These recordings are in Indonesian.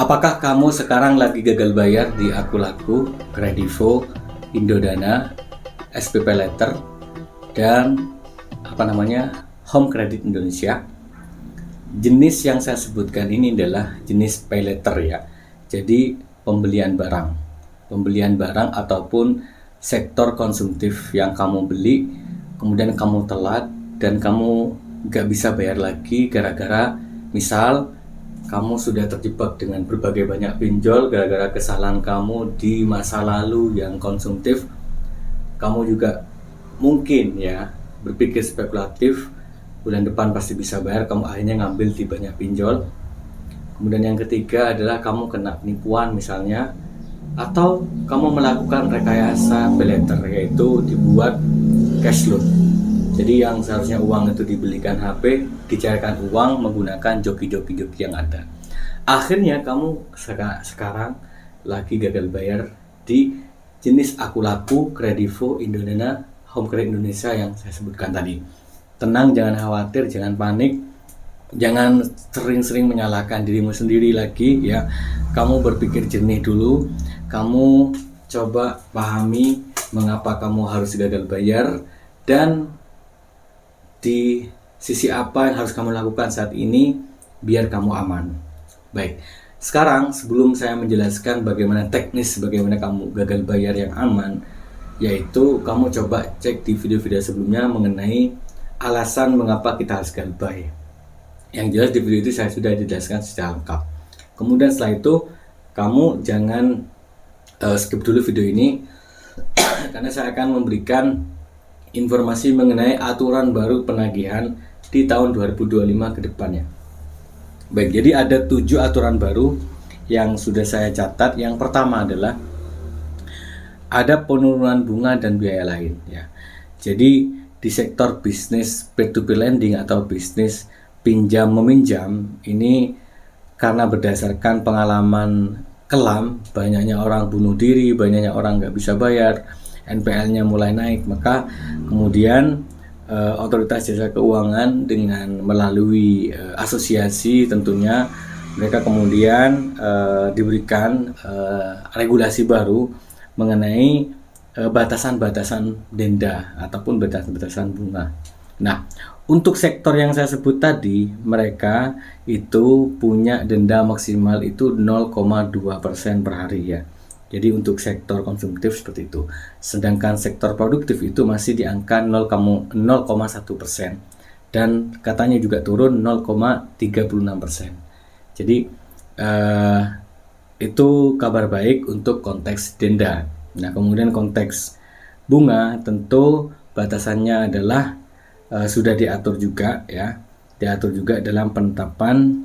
Apakah kamu sekarang lagi gagal bayar di Akulaku, Kredivo, Indodana, SPP Letter, dan Home Credit Indonesia? Jenis yang saya sebutkan ini adalah jenis pay letter ya. Jadi pembelian barang ataupun sektor konsumtif yang kamu beli, kemudian kamu telat dan kamu gak bisa bayar lagi gara-gara misal kamu sudah terjebak dengan berbagai banyak pinjol gara-gara kesalahan kamu di masa lalu yang konsumtif. Kamu juga mungkin ya berpikir spekulatif, bulan depan pasti bisa bayar, kamu akhirnya ngambil di banyak pinjol. Kemudian yang ketiga adalah kamu kena penipuan misalnya, atau kamu melakukan rekayasa pay letter, yaitu dibuat cash loan. Jadi yang seharusnya uang itu dibelikan HP, dicairkan uang menggunakan joki-joki yang ada. Akhirnya kamu sekarang lagi gagal bayar di jenis Akulaku, Kredivo, Indodana, Home Credit Indonesia yang saya sebutkan tadi. Tenang, jangan khawatir, jangan panik, jangan sering-sering menyalahkan dirimu sendiri lagi ya. Kamu berpikir jernih dulu, kamu coba pahami mengapa kamu harus gagal bayar dan di sisi apa yang harus kamu lakukan saat ini biar kamu aman. Baik, sekarang sebelum saya menjelaskan bagaimana teknis bagaimana kamu gagal bayar yang aman, yaitu kamu coba cek di video-video sebelumnya mengenai alasan mengapa kita harus gagal bayar. Yang jelas di video itu saya sudah dijelaskan secara lengkap. Kemudian setelah itu kamu jangan skip dulu video ini karena saya akan memberikan informasi mengenai aturan baru penagihan di tahun 2025 ke depannya. Baik, jadi ada 7 aturan baru yang sudah saya catat. Yang pertama adalah ada penurunan bunga dan biaya lain ya. Jadi di sektor bisnis peer-to-peer lending atau bisnis pinjam meminjam ini, karena berdasarkan pengalaman kelam, banyaknya orang bunuh diri, banyaknya orang nggak bisa bayar, NPL-nya mulai naik, maka kemudian otoritas jasa keuangan dengan melalui asosiasi tentunya mereka kemudian diberikan regulasi baru mengenai batasan-batasan denda ataupun batasan-batasan bunga. Nah, untuk sektor yang saya sebut tadi, mereka itu punya denda maksimal itu 0,2% per hari ya. Jadi untuk sektor konsumtif seperti itu. Sedangkan sektor produktif itu masih di angka 0,1% dan katanya juga turun 0,36%. Jadi itu kabar baik untuk konteks denda. Nah, kemudian konteks bunga tentu batasannya adalah sudah diatur juga ya, diatur juga dalam penetapan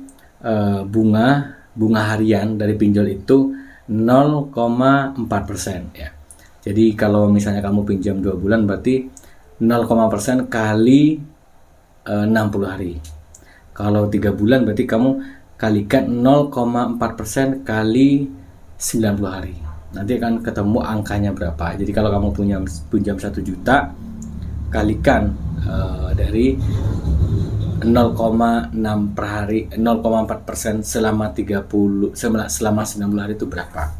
bunga harian dari pinjol itu 0,4% ya. Jadi kalau misalnya kamu pinjam 2 bulan berarti 0,4% kali 60 hari. Kalau 3 bulan berarti kamu kalikan 0,4% kali 90 hari. Nanti akan ketemu angkanya berapa. Jadi kalau kamu pinjam 1 juta, kalikan dari 0,6 per hari, 0,4% selama 90 hari itu berapa?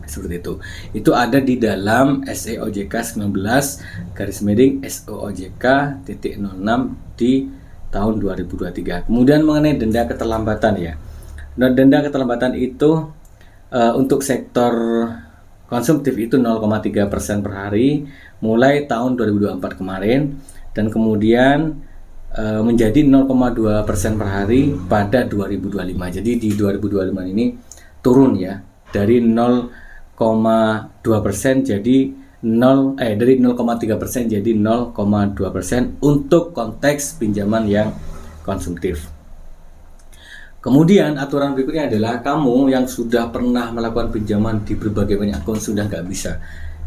Seperti itu. Itu ada di dalam SE OJK 19/SOOJK.06 di tahun 2023. Kemudian mengenai denda keterlambatan ya. Nah, denda keterlambatan itu untuk sektor konsumtif itu 0,3% per hari mulai tahun 2024 kemarin, dan kemudian menjadi 0,2% per hari pada 2025. Jadi di 2025 ini turun ya, dari 0,2% jadi dari 0,3% jadi 0,2% untuk konteks pinjaman yang konsumtif. Kemudian aturan berikutnya adalah kamu yang sudah pernah melakukan pinjaman di berbagai banyak akun sudah nggak bisa.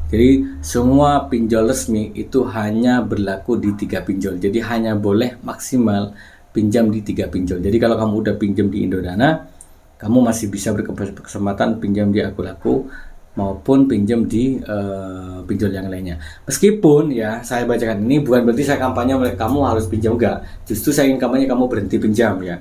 Jadi semua pinjol resmi itu hanya berlaku di 3 pinjol. Jadi hanya boleh maksimal pinjam di 3 pinjol. Jadi kalau kamu udah pinjam di Indodana, kamu masih bisa berkesempatan pinjam di Akulaku maupun pinjam di pinjol yang lainnya. Meskipun ya saya bacakan ini bukan berarti saya kampanye kamu harus pinjam, enggak. Justru saya ingin kampanye kamu berhenti pinjam ya.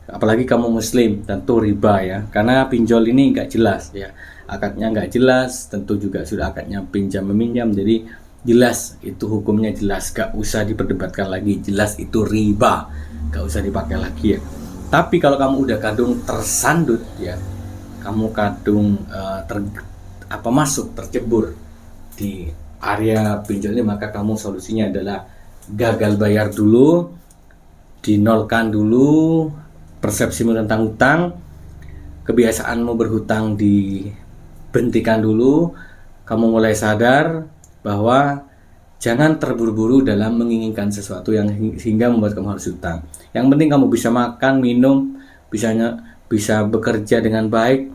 apalagi kamu muslim, tentu riba ya, karena pinjol ini nggak jelas ya, akadnya nggak jelas, tentu juga sudah akadnya pinjam meminjam, jadi jelas itu hukumnya jelas, gak usah diperdebatkan lagi, jelas itu riba, gak usah dipakai lagi ya. Tapi kalau kamu udah kadung tersandut ya, kamu kadung masuk tercebur di area pinjol ini, maka kamu solusinya adalah gagal bayar dulu, dinolkan dulu persepsimu tentang hutang, kebiasaanmu berhutang dibentikan dulu, kamu mulai sadar bahwa jangan terburu-buru dalam menginginkan sesuatu yang sehingga membuat kamu harus hutang. Yang penting kamu bisa makan, minum, bisa bekerja dengan baik,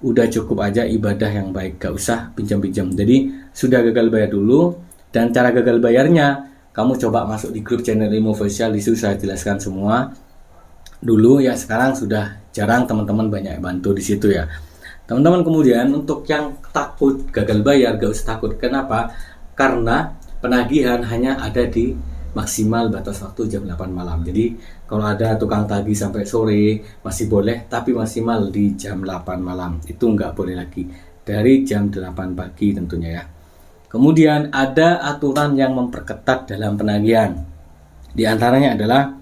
udah cukup aja ibadah yang baik, gak usah pinjam-pinjam. Jadi sudah gagal bayar dulu, dan cara gagal bayarnya kamu coba masuk di grup channel Ilmu Official, disitu saya jelaskan semua dulu ya. Sekarang sudah jarang teman-teman banyak bantu di situ ya teman-teman. Kemudian untuk yang takut gagal bayar, gak usah takut. Kenapa? Karena penagihan hanya ada di maksimal batas waktu jam 8 malam. Jadi kalau ada tukang tagih sampai sore masih boleh, tapi maksimal di jam 8 malam. Itu nggak boleh lagi dari jam 8 pagi tentunya ya. Kemudian ada aturan yang memperketat dalam penagihan. Di antaranya adalah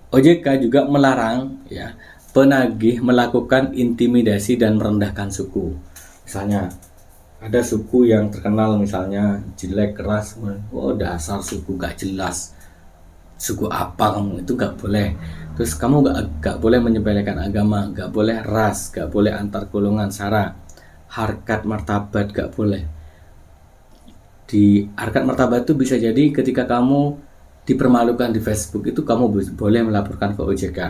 OJK juga melarang ya penagih melakukan intimidasi dan merendahkan suku. Misalnya ada suku yang terkenal misalnya jelek, keras, oh dasar suku gak jelas, suku apa kamu, itu gak boleh. Terus kamu gak boleh menyepelekan agama, gak boleh ras, gak boleh antar golongan, sara, harkat martabat, gak boleh. Di harkat martabat itu bisa jadi ketika kamu dipermalukan di Facebook, itu kamu boleh melaporkan ke OJK.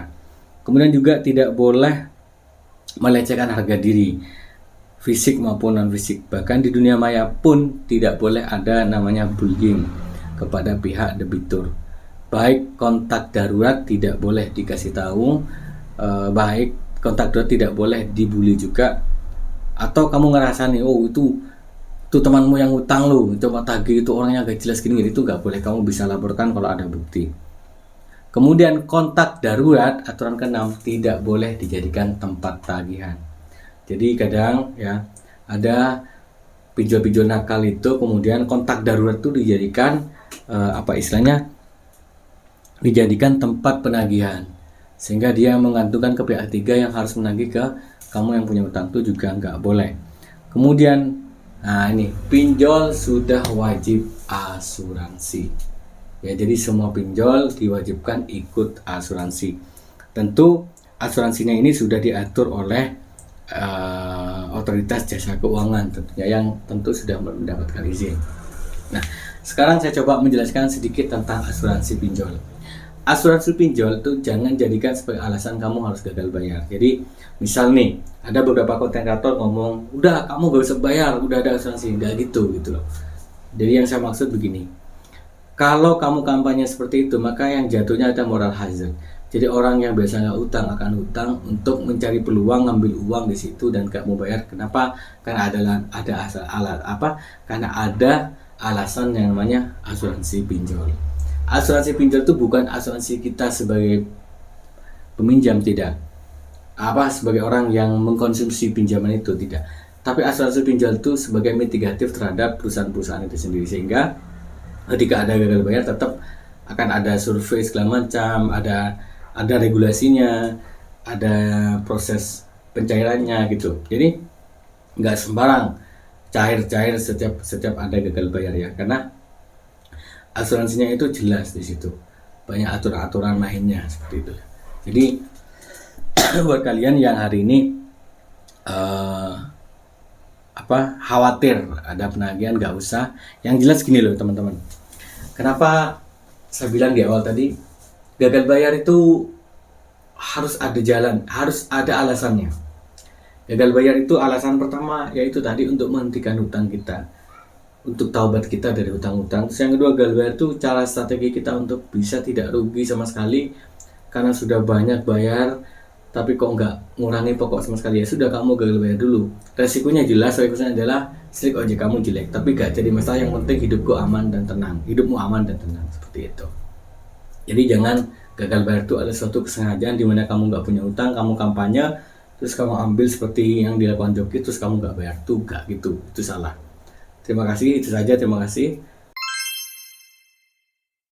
Kemudian juga tidak boleh melecehkan harga diri, fisik maupun non fisik. Bahkan di dunia maya pun tidak boleh ada namanya bullying kepada pihak debitur. Baik kontak darurat tidak boleh dikasih tahu, baik kontak darurat tidak boleh dibully juga. Atau kamu ngerasa nih, oh itu temanmu yang utang lo, coba tagih, itu orangnya gak jelas gini, itu gak boleh. Kamu bisa laporkan kalau ada bukti. Kemudian kontak darurat, aturan ke-6, tidak boleh dijadikan tempat tagihan. Jadi kadang ya ada pinjol-pinjol nakal itu kemudian kontak darurat itu dijadikan dijadikan tempat penagihan, sehingga dia menggantungkan ke pihak ketiga yang harus menagih ke kamu yang punya utang, itu juga nggak boleh. Kemudian ini pinjol sudah wajib asuransi ya, jadi semua pinjol diwajibkan ikut asuransi. Tentu asuransinya ini sudah diatur oleh otoritas jasa keuangan tentunya, yang tentu sudah mendapatkan izin. Nah, sekarang saya coba menjelaskan sedikit tentang asuransi pinjol. Asuransi pinjol itu jangan jadikan sebagai alasan kamu harus gagal bayar. Jadi misal nih ada beberapa konten kreator ngomong, udah kamu gak usah bayar, udah ada asuransi, enggak gitu loh. Jadi yang saya maksud begini, kalau kamu kampanye seperti itu, maka yang jatuhnya ada moral hazard. Jadi orang yang biasa nggak utang akan utang untuk mencari peluang ngambil uang di situ dan gak mau bayar. Kenapa? Karena karena ada alasan yang namanya asuransi pinjol. Asuransi pinjol itu bukan asuransi kita sebagai peminjam, tidak. Sebagai orang yang mengkonsumsi pinjaman itu, tidak. Tapi asuransi pinjol itu sebagai mitigatif terhadap perusahaan-perusahaan itu sendiri, sehingga ketika ada gagal bayar tetap akan ada survei segala macam, ada regulasinya, ada proses pencairannya gitu. Jadi nggak sembarang cair-cair setiap ada gagal bayar ya, karena asuransinya itu jelas di situ, banyak aturan-aturan mainnya seperti itu. Jadi buat kalian yang hari ini khawatir ada penagihan, nggak usah. Yang jelas gini loh teman-teman, kenapa saya bilang di awal tadi, gagal bayar itu harus ada jalan, harus ada alasannya. Gagal bayar itu alasan pertama yaitu tadi untuk menghentikan hutang kita, untuk taubat kita dari hutang-hutang. Terus yang kedua, gagal bayar itu cara strategi kita untuk bisa tidak rugi sama sekali, karena sudah banyak bayar tapi kok nggak ngurangi pokok sama sekali. Ya sudah, kamu gagal bayar dulu. Resikonya jelas, resikonya adalah strik ojek kamu jelek, tapi gak jadi masalah. Yang penting hidupku aman dan tenang, hidupmu aman dan tenang, seperti itu. Jadi jangan Gagal bayar itu adalah suatu kesengajaan di mana kamu nggak punya utang, kamu kampanye, terus kamu ambil seperti yang dilakukan Joki, terus kamu nggak bayar tuh, nggak gitu, itu salah. Terima kasih, itu saja, terima kasih.